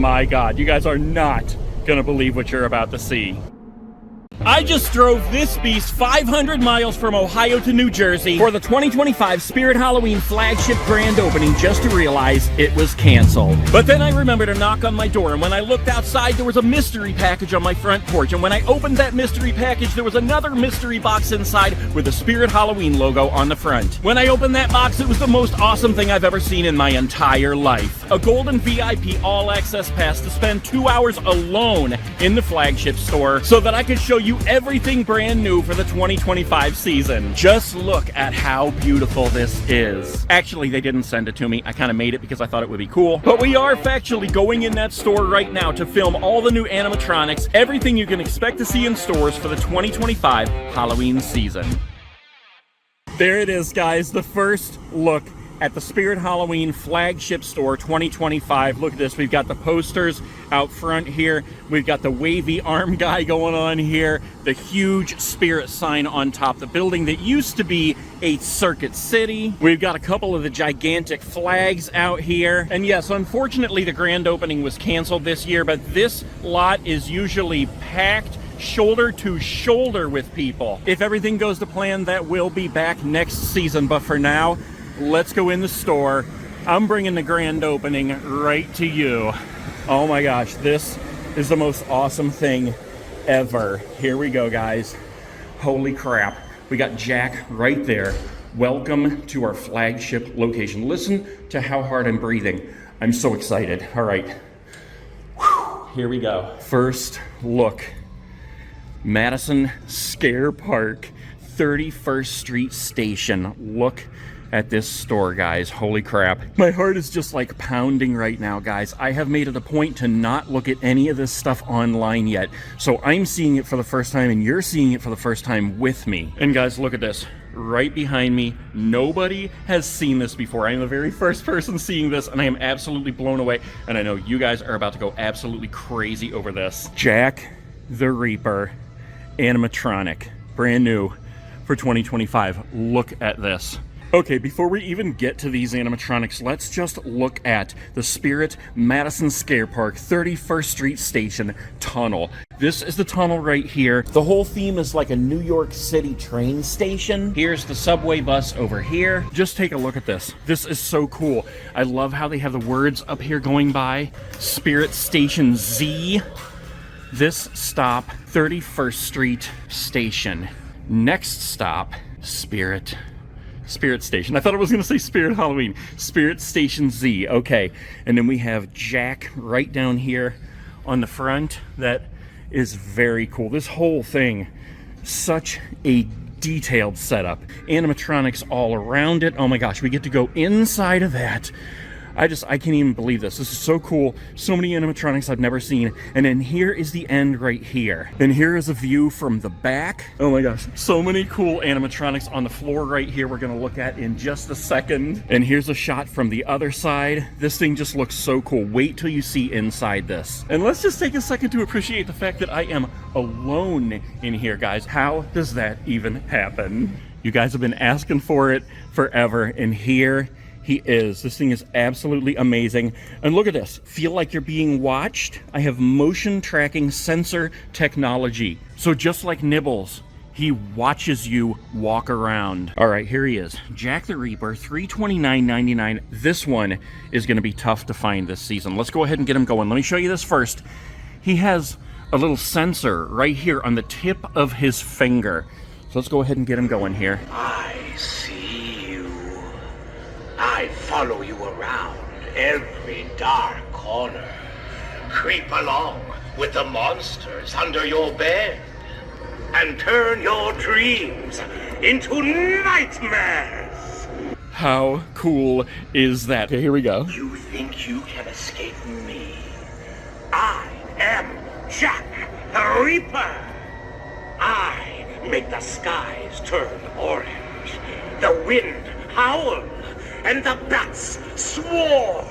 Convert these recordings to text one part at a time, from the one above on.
my God, you guys are not gonna believe what you're about to see. I just drove this beast 500 miles from Ohio to New Jersey for the 2025 Spirit Halloween Flagship Grand Opening just to realize it was canceled. But then I remembered a knock on my door, and when I looked outside, there was a mystery package on my front porch. And when I opened that mystery package, there was another mystery box inside with the Spirit Halloween logo on the front. When I opened that box, it was the most awesome thing I've ever seen in my entire life. A golden VIP all-access pass to spend 2 hours alone in the flagship store so that I could show you everything brand new for the 2025 season. Just look at how beautiful this is. Actually, they didn't send it to me. I kind of made it because I thought it would be cool. But we are factually going in that store right now to film all the new animatronics, everything you can expect to see in stores for the 2025 Halloween season. There it is, guys. The first look at the Spirit Halloween Flagship Store 2025. Look at this. We've got the posters out front here. We've got the wavy arm guy going on here. The huge spirit sign on top. The building that used to be a Circuit City. We've got a couple of the gigantic flags out here. And yes, unfortunately, the grand opening was canceled this year, but this lot is usually packed shoulder to shoulder with people. If everything goes to plan, that will be back next season. But for now, let's go in the store. I'm bringing the grand opening right to you. Oh my gosh, this is the most awesome thing ever. Here we go, guys. Holy crap. We got Jack right there. Welcome to our flagship location. Listen to how hard I'm breathing. I'm so excited. All right. Whew. Here we go. First look. Madison Scare Park, 31st Street Station. Look at this store, guys. Holy crap. My heart is just like pounding right now, guys. I have made it a point to not look at any of this stuff online yet. So I'm seeing it for the first time and you're seeing it for the first time with me. And guys, look at this. Right behind me. Nobody has seen this before. I am the very first person seeing this and I am absolutely blown away. And I know you guys are about to go absolutely crazy over this. Jack the Reaper animatronic. Brand new for 2025. Look at this. Okay, before we even get to these animatronics, let's just look at the Spirit Madison Scare Park 31st Street Station tunnel. This is the tunnel right here. The whole theme is like a New York City train station. Here's the subway bus over here. Just take a look at this. This is so cool. I love how they have the words up here going by. Spirit Station Z. This stop, 31st Street Station. Next stop, Spirit Station. I thought it was going to say Spirit Halloween. Spirit Station Z. Okay. And then we have Jack right down here on the front. That is very cool. This whole thing, such a detailed setup. Animatronics all around it. Oh my gosh, we get to go inside of that. I can't even believe this. This is so cool. So many animatronics I've never seen. And then here is the end right here. And here is a view from the back. Oh my gosh. So many cool animatronics on the floor right here we're going to look at in just a second. And here's a shot from the other side. This thing just looks so cool. Wait till you see inside this. And let's just take a second to appreciate the fact that I am alone in here, guys. How does that even happen? You guys have been asking for it forever. And here he is. This thing is absolutely amazing. And look at this. Feel like you're being watched? I have motion tracking sensor technology. So just like Nibbles, he watches you walk around. All right, here he is. Jack the Reaper, $329.99. This one is going to be tough to find this season. Let's go ahead and get him going. Let me show you this first. He has a little sensor right here on the tip of his finger. So let's go ahead and get him going here. I see. I follow you around every dark corner. Creep along with the monsters under your bed and turn your dreams into nightmares. How cool is that? Okay, here we go. You think you can escape me? I am Jack the Reaper. I make the skies turn orange, the wind howl, and the bats swarm.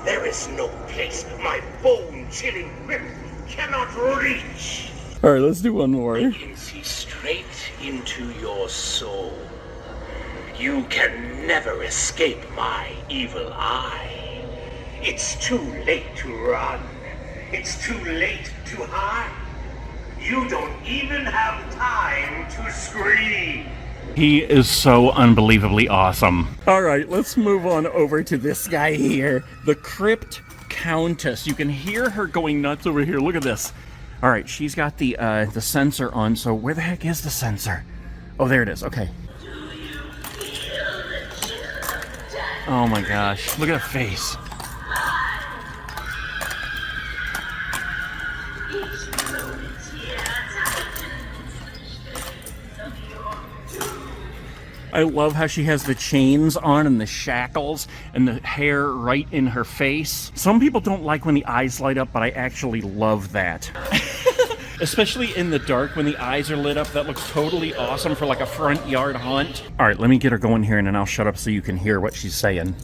There is no place my bone-chilling whip cannot reach. All right, let's do one more. I can see straight into your soul. You can never escape my evil eye. It's too late to run. It's too late to hide. You don't even have time to scream. He is so unbelievably awesome. All right, let's move on over to this guy here, the Crypt Countess. You can hear her going nuts over here. Look at this. All right, she's got the sensor on, so where the heck is the sensor? Oh, there it is. Okay. Oh my gosh, look at her face. I love how she has the chains on and the shackles and the hair right in her face. Some people don't like when the eyes light up, but I actually love that. Especially in the dark when the eyes are lit up. That looks totally awesome for like a front yard haunt. All right, let me get her going here and then I'll shut up so you can hear what she's saying.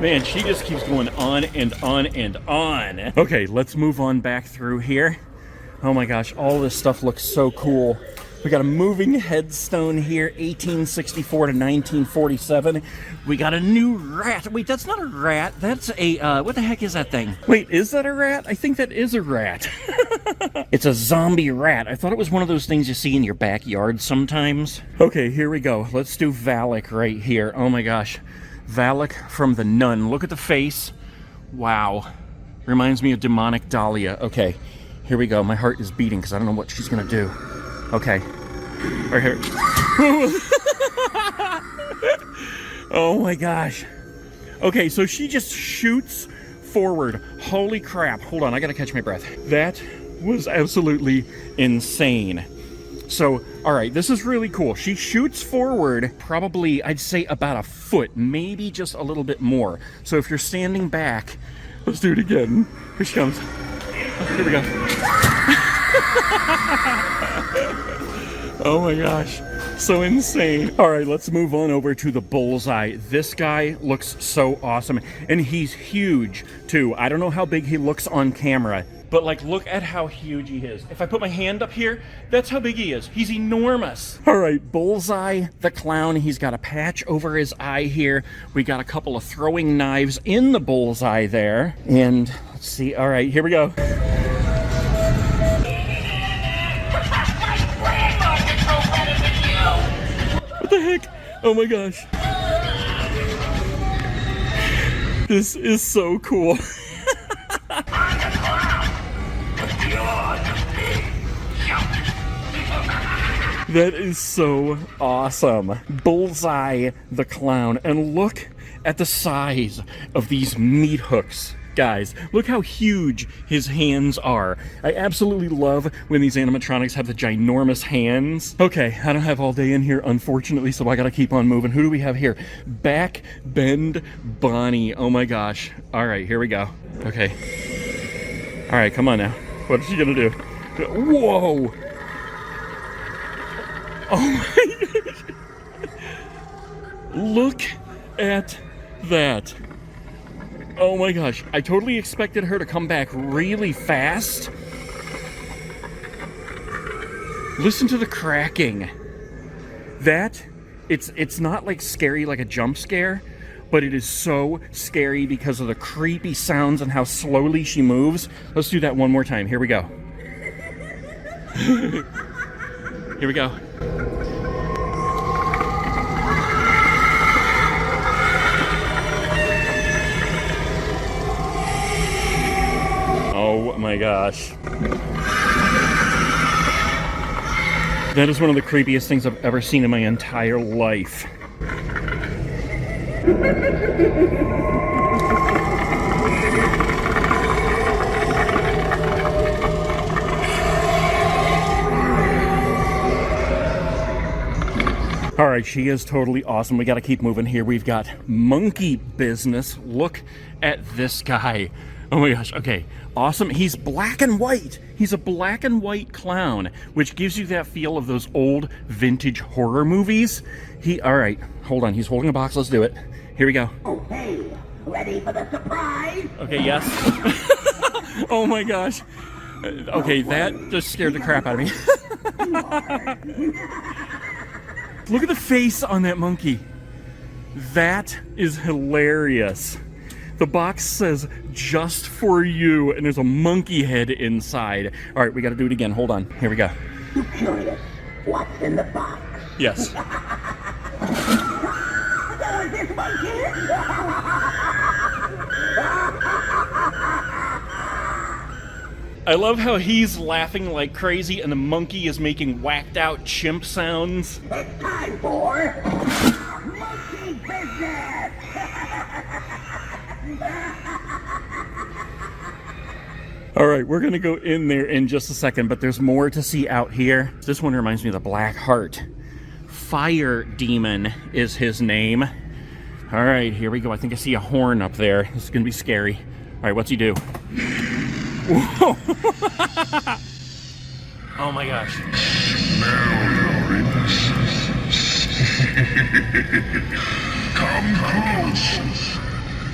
Man, she just keeps going on and on and on. Okay, let's move on back through here. Oh my gosh, all this stuff looks so cool. We got a moving headstone here, 1864 to 1947. We got a new rat. Wait, that's not a rat. That's a, what the heck is that thing? Wait, is that a rat? I think that is a rat. It's a zombie rat. I thought it was one of those things you see in your backyard sometimes. Okay, here we go. Let's do Valick right here. Oh my gosh. Valick from The Nun. Look at the face. Wow. Reminds me of demonic Dahlia. Okay, here we go. My heart is beating because I don't know what she's going to do. Okay. Right here. Oh my gosh. Okay, so she just shoots forward. Holy crap. Hold on, I got to catch my breath. That was absolutely insane. So, all right, this is really cool. She shoots forward probably, I'd say, about a foot, maybe just a little bit more. So if you're standing back, let's do it again. Here she comes. Oh, here we go. Oh my gosh, so insane. All right, let's move on over to the Bullseye. This guy looks so awesome, and he's huge too. I don't know how big he looks on camera, but like, look at how huge he is. If I put my hand up here, that's how big he is. He's enormous. All right, Bullseye the clown. He's got a patch over his eye here. We got a couple of throwing knives in the Bullseye there. And let's see, all right, here we go. What the heck? Oh my gosh. This is so cool. That is so awesome. Bullseye the clown. And look at the size of these meat hooks. Guys, look how huge his hands are. I absolutely love when these animatronics have the ginormous hands. Okay, I don't have all day in here, unfortunately, so I gotta keep on moving. Who do we have here? Backbend Bonnie. Oh my gosh. All right, here we go. Okay. All right, come on now. What is she gonna do? Whoa! Oh my gosh. Look at that. Oh my gosh, I totally expected her to come back really fast. Listen to the cracking. That, it's not like scary like a jump scare, but it is so scary because of the creepy sounds and how slowly she moves. Let's do that one more time. Here we go. Here we go. Oh my gosh. That is one of the creepiest things I've ever seen in my entire life. All right, she is totally awesome. We got to keep moving here. We've got monkey business. Look at this guy. Oh my gosh, okay. Awesome. He's black and white. He's a black and white clown, which gives you that feel of those old vintage horror movies. All right, hold on. He's holding a box. Let's do it. Here we go. Oh, hey, ready for the surprise? Okay, yes. Oh my gosh. Okay, that just scared the crap out of me. Look at the face on that monkey. That is hilarious. The box says, just for you, and there's a monkey head inside. All right, we got to do it again. Hold on. Here we go. You curious? What's in the box? Yes. This monkey? I love how he's laughing like crazy and the monkey is making whacked out chimp sounds. It's time for monkey business! All right, we're going to go in there in just a second, but there's more to see out here. This one reminds me of the Black Heart. Fire Demon is his name. All right, here we go. I think I see a horn up there. This is going to be scary. All right, what's he do? Whoa. Oh my gosh. Come close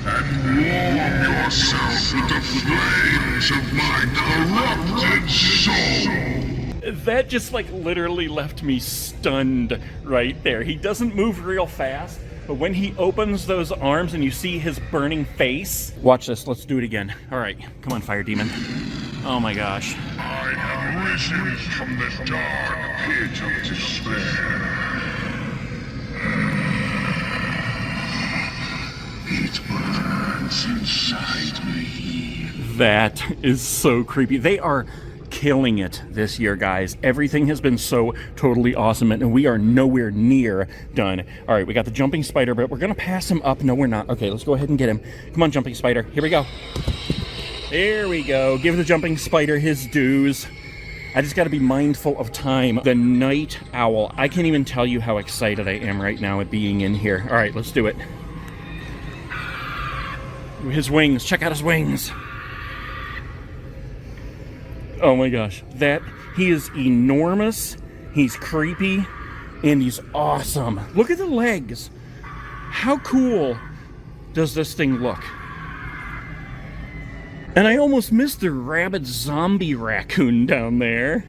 and warm yourself with the flames of my corrupted soul. That just like literally left me stunned right there. He doesn't move real fast, but when he opens those arms and you see his burning face. Watch this, let's do it again. All right, come on, Fire Demon. Oh my gosh. I have risen from the dark pit of despair. It burns inside me. That is so creepy. They are killing it this year, guys. Everything has been so totally awesome, and we are nowhere near done. All right, we got the jumping spider, but we're gonna pass him up. No, we're not. Okay, let's go ahead and get him. Come on, jumping spider. Here we go. There we go. Give the jumping spider his dues. I just got to be mindful of time. The night owl. I can't even tell you how excited I am right now at being in here. All right, let's do it. His wings. Check out his wings. Oh my gosh. He is enormous. He's creepy. And he's awesome. Look at the legs. How cool does this thing look? And I almost missed the rabid zombie raccoon down there.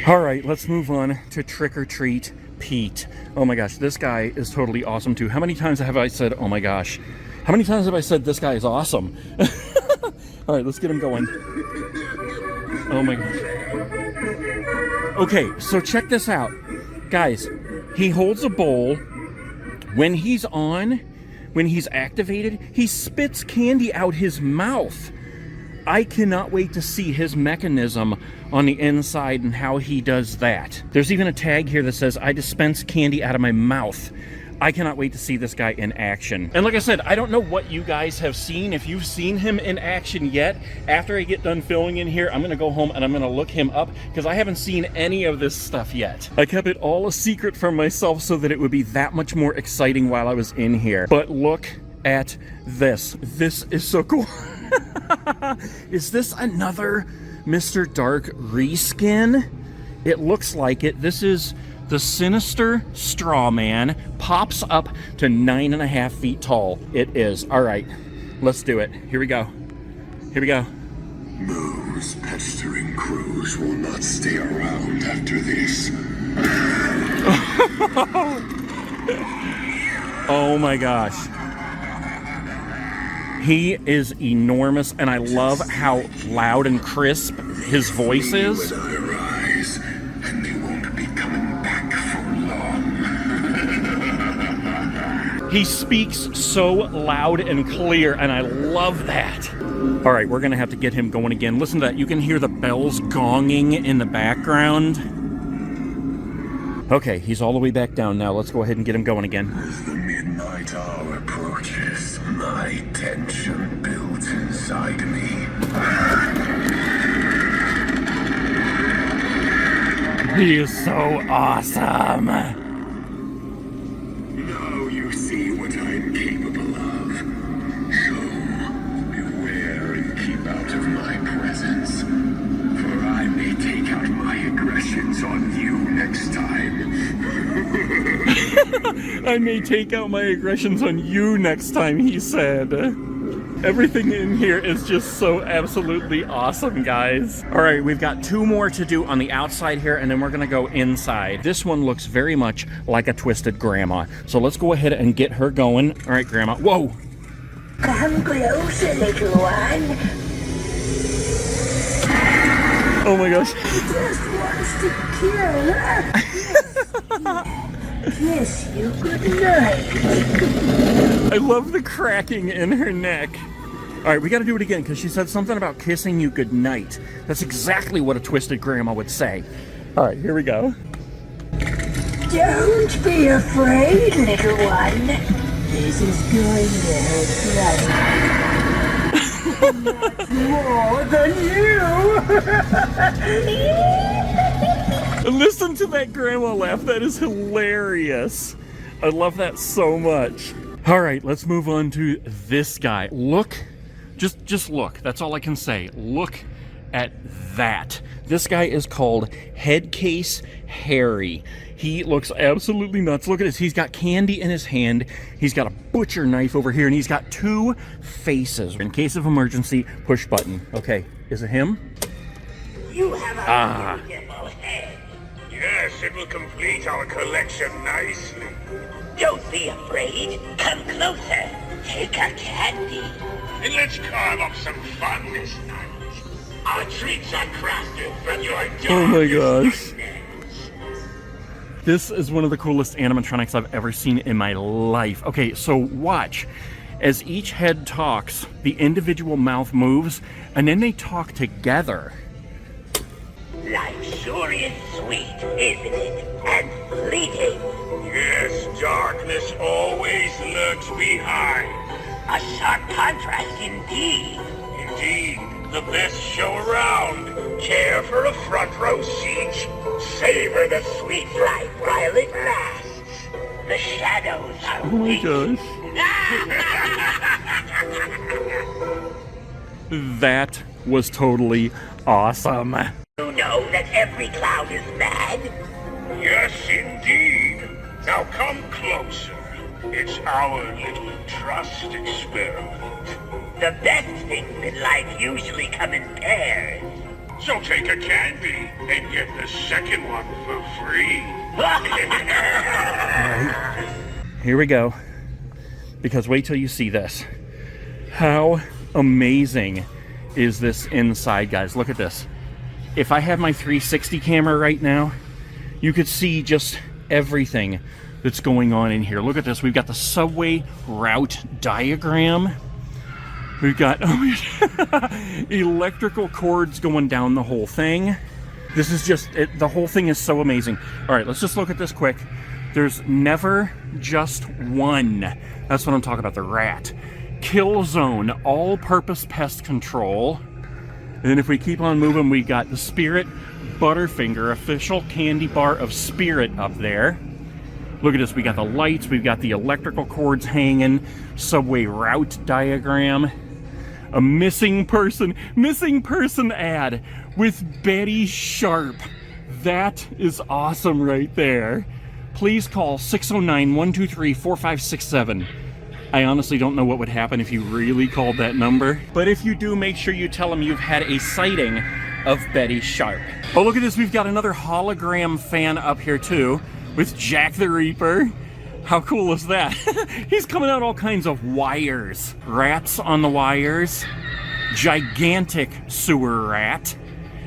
All right, let's move on to Trick or Treat Pete. Oh my gosh, this guy is totally awesome too. How many times have I said, oh my gosh? How many times have I said this guy is awesome? All right, let's get him going. Oh my gosh. Okay, so check this out. Guys, he holds a bowl. When he's activated, he spits candy out his mouth. I cannot wait to see his mechanism on the inside and how he does that. There's even a tag here that says, I dispense candy out of my mouth. I cannot wait to see this guy in action. And like I said, I don't know what you guys have seen. If you've seen him in action yet, after I get done filming in here, I'm gonna go home and I'm gonna look him up because I haven't seen any of this stuff yet. I kept it all a secret from myself so that it would be that much more exciting while I was in here. But look at this. This is so cool. Is this another Mr. Dark reskin? It looks like it. This is the Sinister Straw Man. Pops up to 9.5 feet tall. It is. All right, let's do it. Here we go. Here we go. Those pestering crows will not stay around after this. Oh my gosh. He is enormous, and I love how loud and crisp his voice is. When I rise, and they won't be coming back for long. He speaks so loud and clear, and I love that. All right, we're gonna have to get him going again. Listen to that. You can hear the bells gonging in the background. Okay, he's all the way back down now. Let's go ahead and get him going again. As the midnight hour approaches, my tension builds inside me. He is so awesome. Now you see what I'm capable of. So, beware and keep out of my presence. For I may take out my aggressions on you next time. I may take out my aggressions on you next time, he said. Everything in here is just so absolutely awesome, guys. All right, we've got 2 more to do on the outside here, and then we're gonna go inside. This one looks very much like a Twisted Grandma. So let's go ahead and get her going. All right, Grandma. Whoa! Come closer, little one. Oh my gosh. Just wants to kill. Kiss you goodnight. I love the cracking in her neck. All right, we got to do it again because she said something about kissing you goodnight. That's exactly what a Twisted Grandma would say. All right, here we go. Don't be afraid, little one. This is going to hurt much more than you. Listen to that grandma laugh. That is hilarious. I love that so much. All right, let's move on to this guy. Look, just look. That's all I can say. Look at that. This guy is called Headcase Harry. He looks absolutely nuts. Look at this. He's got candy in his hand. He's got a butcher knife over here, and he's got 2 faces. In case of emergency, push button. Okay, is it him? You have a beautiful head. Yes, it will complete our collection nicely. Don't be afraid. Come closer. Take a candy. And let's carve up some fun this night. Our treats are crafted from your darkest Oh my gosh. nightmares. This is one of the coolest animatronics I've ever seen in my life. Okay, so watch. As each head talks, the individual mouth moves, and then they talk together. Life sure is sweet, isn't it? And fleeting. Yes, darkness always lurks behind. A sharp contrast indeed. Indeed, the best show around. Care for a front row seat? Savor the sweet life while it lasts. The shadows are Oh my gosh. That was totally awesome. You know that every clown is mad? Yes, indeed. Now come closer. It's our little trust experiment. The best things in life usually come in pairs. So take a candy and get the second one for free. Here we go. Because wait till you see this. How amazing is this inside, guys? Look at this. If I have my 360 camera right now, you could see just everything that's going on in here. Look at this. We've got the subway route diagram. We've got electrical cords going down the whole thing. This is just, the whole thing is so amazing. All right, let's just look at this quick. There's never just one. That's what I'm talking about, the rat. Kill zone, all-purpose pest control. And then if we keep on moving, we got the Spirit Butterfinger, official candy bar of Spirit up there. Look at this, we got the lights, we've got the electrical cords hanging, subway route diagram, a missing person ad with Betty Sharp. That is awesome right there. Please call 609-123-4567. I honestly don't know what would happen if you really called that number. But if you do, make sure you tell them you've had a sighting of Betty Sharp. Oh, look at this. We've got another hologram fan up here, too, with Jack the Reaper. How cool is that? He's coming out all kinds of wires. Rats on the wires. Gigantic sewer rat.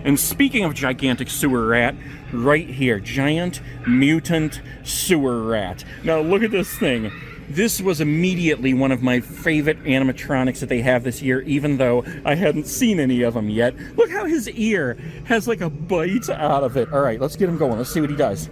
And speaking of gigantic sewer rat, right here, giant mutant sewer rat. Now, look at this thing. This was immediately one of my favorite animatronics that they have this year, even though I hadn't seen any of them yet. Look how his ear has like a bite out of it. All right, let's get him going. Let's see what he does.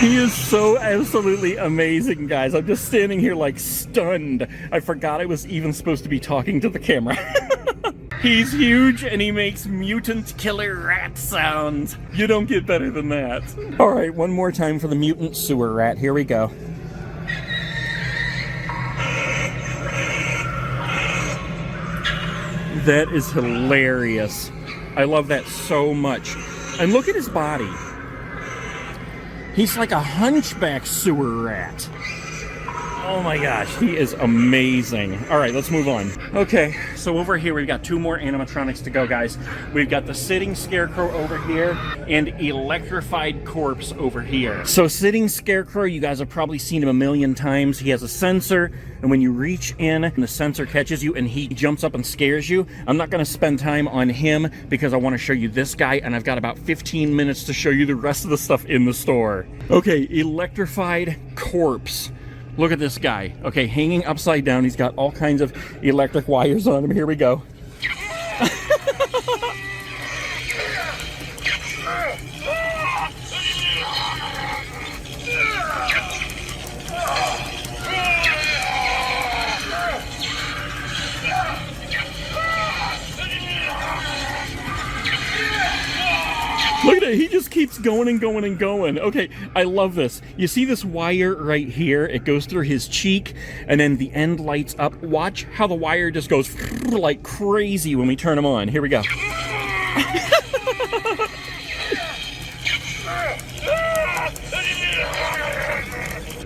He is so absolutely amazing, guys. I'm just standing here like stunned. I forgot I was even supposed to be talking to the camera. He's huge and he makes mutant killer rat sounds. You don't get better than that. All right, one more time for the Mutant Sewer Rat. Here we go. That is hilarious. I love that so much. And look at his body. He's like a hunchback sewer rat. Oh my gosh, he is amazing. All right, let's move on. Okay, so over here we've got two more animatronics to go, guys. We've got the sitting Scarecrow over here and Electrified Corpse over here. So sitting Scarecrow, you guys have probably seen him a million times. He has a sensor, and when you reach in, the sensor catches you and he jumps up and scares you. I'm not gonna spend time on him because I wanna show you this guy, and I've got about 15 minutes to show you the rest of the stuff in the store. Okay, Electrified Corpse. Look at this guy. Okay, hanging upside down. He's got all kinds of electric wires on him. Here we go. Look at it, he just keeps going and going and going. Okay, I love this. You see this wire right here? It goes through his cheek, and then the end lights up. Watch how the wire just goes like crazy when we turn him on. Here we go.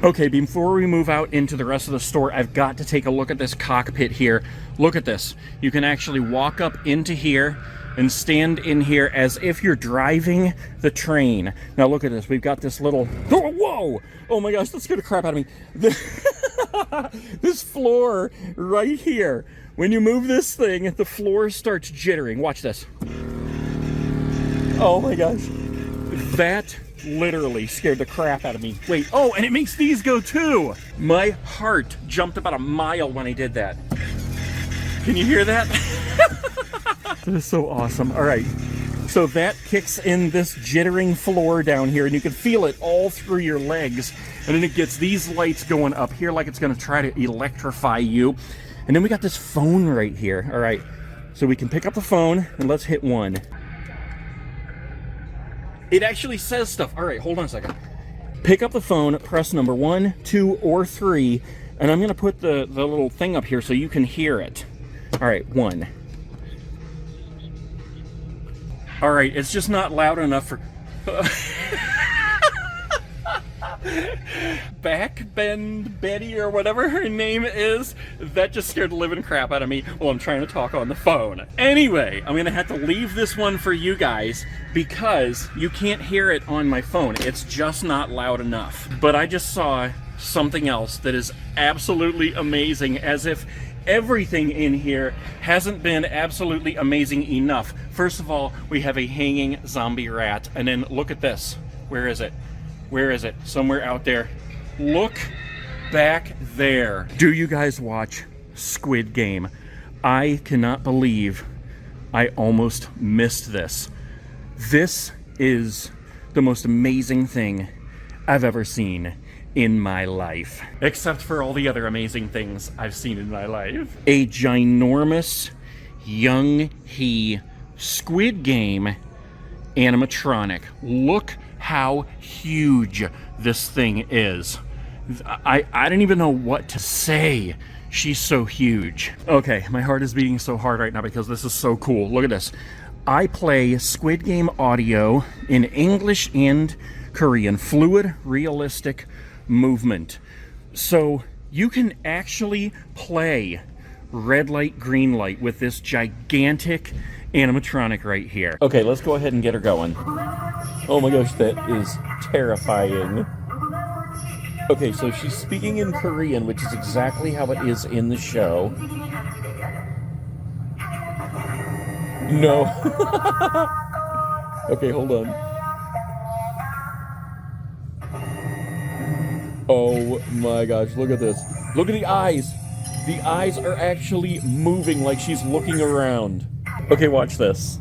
Okay, before we move out into the rest of the store, I've got to take a look at this cockpit here. Look at this. You can actually walk up into here and stand in here as if you're driving the train. Now look at this. We've got this little... Oh, whoa! Oh my gosh, that scared the crap out of me. This floor right here. When you move this thing, the floor starts jittering. Watch this. Oh my gosh. That literally scared the crap out of me. Wait, oh, and it makes these go too. My heart jumped about a mile when I did that. Can you hear that? That is so awesome. All right, so that kicks in this jittering floor down here, and you can feel it all through your legs. And then it gets these lights going up here like it's going to try to electrify you. And then we got this phone right here. All right, so we can pick up the phone, and let's hit 1. It actually says stuff. All right, hold on a second. Pick up the phone, press number 1, 2, or 3, and I'm going to put the little thing up here so you can hear it. All right, 1. All right, it's just not loud enough for... Backbend Betty or whatever her name is. That just scared the living crap out of me while I'm trying to talk on the phone. Anyway, I'm gonna have to leave this one for you guys because you can't hear it on my phone. It's just not loud enough. But I just saw something else that is absolutely amazing, as if everything in here hasn't been absolutely amazing enough. First of all, we have a hanging zombie rat, and then look at this. Where is it? Where is it? Somewhere out there. Look back there. Do you guys watch Squid Game? I cannot believe I almost missed this. This is the most amazing thing I've ever seen in my life. Except for all the other amazing things I've seen in my life. A ginormous young he Squid Game animatronic. Look how huge this thing is. I don't even know what to say. She's so huge. Okay, my heart is beating so hard right now because this is so cool. Look at this. I play Squid Game audio in English and Korean. Fluid, realistic movement. So you can actually play red light, green light with this gigantic animatronic right here. Okay, let's go ahead and get her going. Oh my gosh, that is terrifying. Okay, so she's speaking in Korean, which is exactly how it is in the show. No. Okay, hold on. Oh my gosh, look at this. Look at the eyes. The eyes are actually moving like she's looking around. Okay, watch this.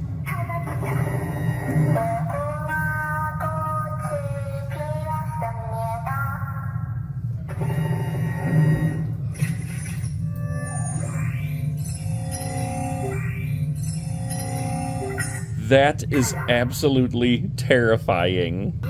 That is absolutely terrifying.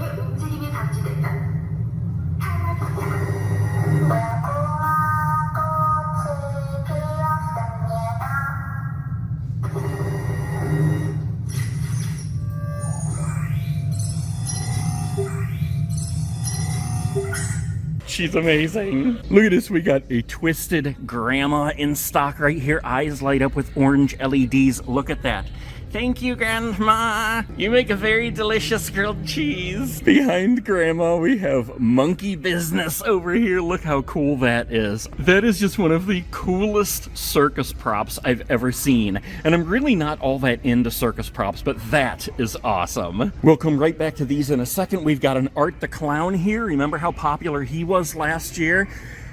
She's amazing. Look at this, we got a twisted grandma in stock right here. Eyes light up with orange LEDs. Look at that. Thank you, Grandma. You make a very delicious grilled cheese. Behind Grandma, we have monkey business over here. Look how cool that is. That is just one of the coolest circus props I've ever seen. And I'm really not all that into circus props, but that is awesome. We'll come right back to these in a second. We've got an Art the Clown here. Remember how popular he was last year?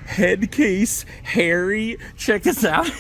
Headcase Harry. Check this out.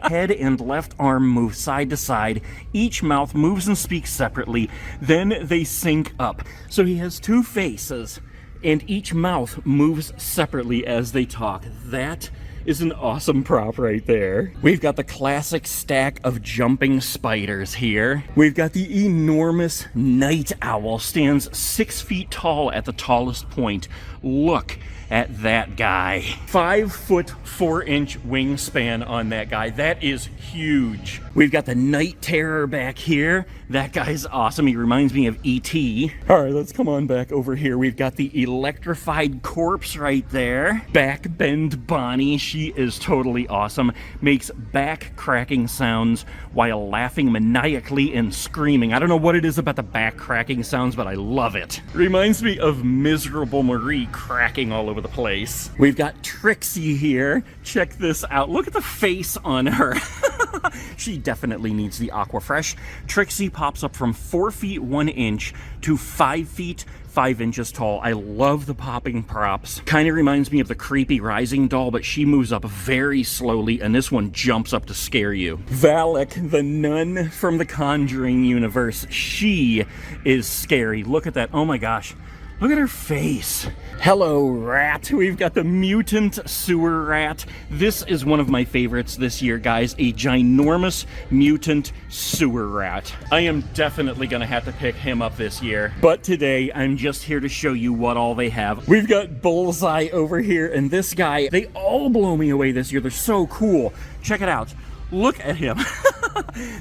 Head and left arm move side to side. Each mouth moves and speaks separately. Then they sync up. So he has two faces, and each mouth moves separately as they talk. That is an awesome prop right there. We've got the classic stack of jumping spiders here. We've got the enormous night owl. Stands 6 feet tall at the tallest point. Look at that guy. 5 foot 4 inch wingspan on that guy. That is huge. We've got the night terror back here. That guy's awesome. He reminds me of E.T. All right, let's come on back over here. We've got the Electrified Corpse right there. Backbend Bonnie. She is totally awesome. Makes back cracking sounds while laughing maniacally and screaming. I don't know what it is about the back cracking sounds, but I love it. Reminds me of Miserable Marie cracking all over the place. We've got Trixie here. Check this out. Look at the face on her. She definitely needs the Aquafresh. Trixie pops up from 4 feet 1 inch to 5 feet 5 inches tall. I love the popping props. Kind of reminds me of the creepy Rising doll, but she moves up very slowly, and this one jumps up to scare you. Valick, the nun from the Conjuring universe. She is scary. Look at that. Oh my gosh. Look at her face. Hello, rat. We've got the Mutant Sewer Rat. This is one of my favorites this year, guys. A ginormous mutant sewer rat. I am definitely going to have to pick him up this year. But today, I'm just here to show you what all they have. We've got Bullseye over here, and this guy, they all blow me away this year. They're so cool. Check it out. Look at him.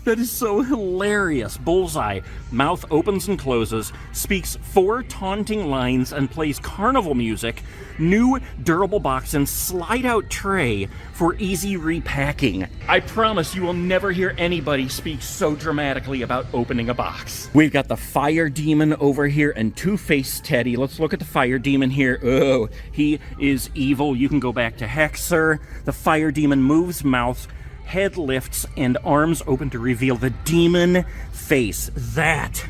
That is so hilarious. Bullseye, mouth opens and closes, speaks 4 taunting lines, and plays carnival music. New durable box and slide-out tray for easy repacking. I promise you will never hear anybody speak so dramatically about opening a box. We've got the Fire Demon over here and Two-Faced Teddy. Let's look at the Fire Demon here. Oh, he is evil. You can go back to Hexer. The Fire Demon moves mouth, head lifts, and arms open to reveal the demon face. That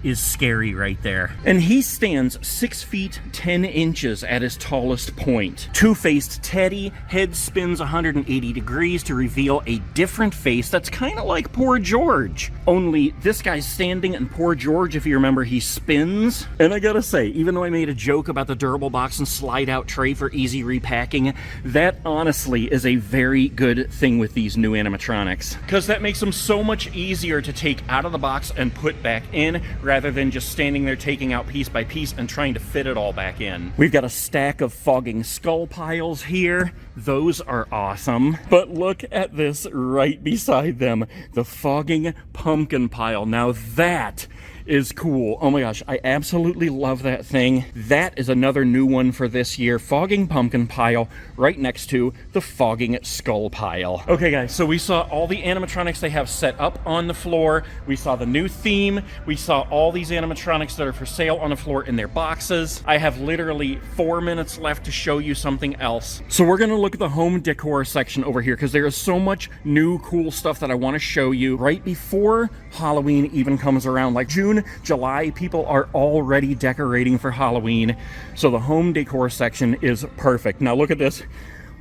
is scary right there. And he stands 6 feet 10 inches at his tallest point. Two-Faced Teddy, head spins 180 degrees to reveal a different face that's kind of like Poor George. Only this guy's standing, and Poor George, if you remember, he spins. And I gotta say, even though I made a joke about the durable box and slide-out tray for easy repacking, that honestly is a very good thing with these new animatronics, because that makes them so much easier to take out of the box and put back in, rather than just standing there taking out piece by piece and trying to fit it all back in. We've got a stack of fogging skull piles here. Those are awesome. But look at this right beside them, the fogging pumpkin pile. Now that is cool. Oh my gosh, I absolutely love that thing. That is another new one for this year. Fogging pumpkin pile right next to the fogging skull pile. Okay guys, so we saw all the animatronics they have set up on the floor. We saw the new theme. We saw all these animatronics that are for sale on the floor in their boxes. I have literally 4 minutes left to show you something else. So we're gonna look at the home decor section over here, because there is so much new cool stuff that I want to show you right before Halloween even comes around. Like June, July, people are already decorating for Halloween, so the home decor section is perfect. Now look at this.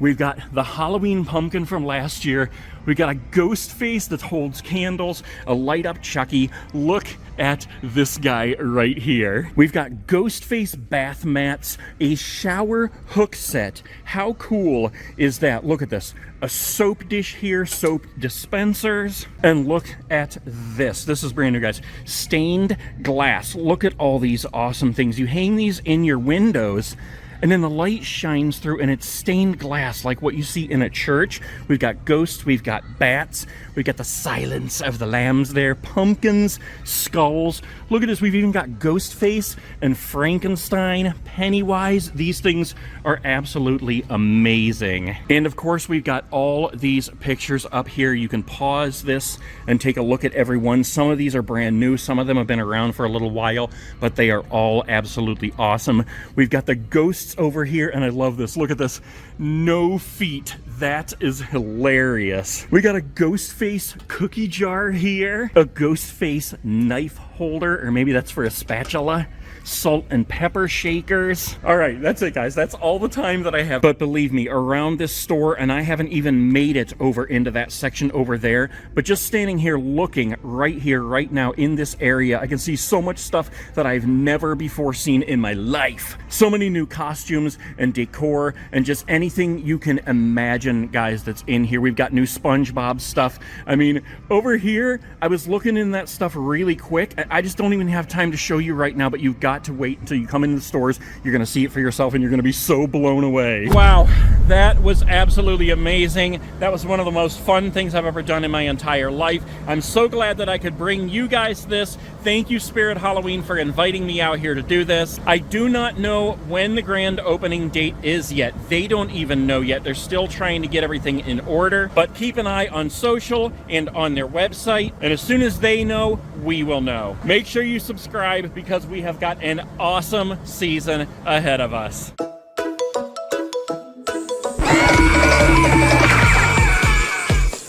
We've got the Halloween pumpkin from last year. We've got a ghost face that holds candles, a light up Chucky. Look at this guy right here. We've got ghost face bath mats, a shower hook set. How cool is that? Look at this. A soap dish here, soap dispensers. And look at this. This is brand new, guys. Stained glass. Look at all these awesome things. You hang these in your windows, and then the light shines through and it's stained glass like what you see in a church. We've got ghosts, we've got bats, we've got the silence of the lambs there, pumpkins, skulls. Look at this, we've even got Ghostface and Frankenstein, Pennywise. These things are absolutely amazing. And of course, we've got all these pictures up here. You can pause this and take a look at every one. Some of these are brand new, some of them have been around for a little while, but they are all absolutely awesome. We've got the ghosts over here, and I love this. Look at this. No feet. That is hilarious. We got a ghost face cookie jar here, a ghost face knife holder, or maybe that's for a spatula. Salt and pepper shakers. All right, that's it, guys. That's all the time that I have. But believe me, around this store, and I haven't even made it over into that section over there, but just standing here looking right here, right now in this area, I can see so much stuff that I've never before seen in my life. So many new costumes and decor and just anything you can imagine, guys, that's in here. We've got new SpongeBob stuff. I mean, over here, I was looking in that stuff really quick. I just don't even have time to show you right now, but you've got to wait until you come into the stores. You're going to see it for yourself and you're going to be so blown away. Wow, that was absolutely amazing. That was one of the most fun things I've ever done in my entire life. I'm so glad that I could bring you guys this. Thank you, Spirit Halloween, for inviting me out here to do this. I do not know when the grand opening date is yet. They don't even know yet. They're still trying to get everything in order, but keep an eye on social and on their website, and as soon as they know, we will know. Make sure you subscribe because we have got an awesome season ahead of us.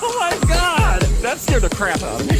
Oh my God! That scared the crap out of me.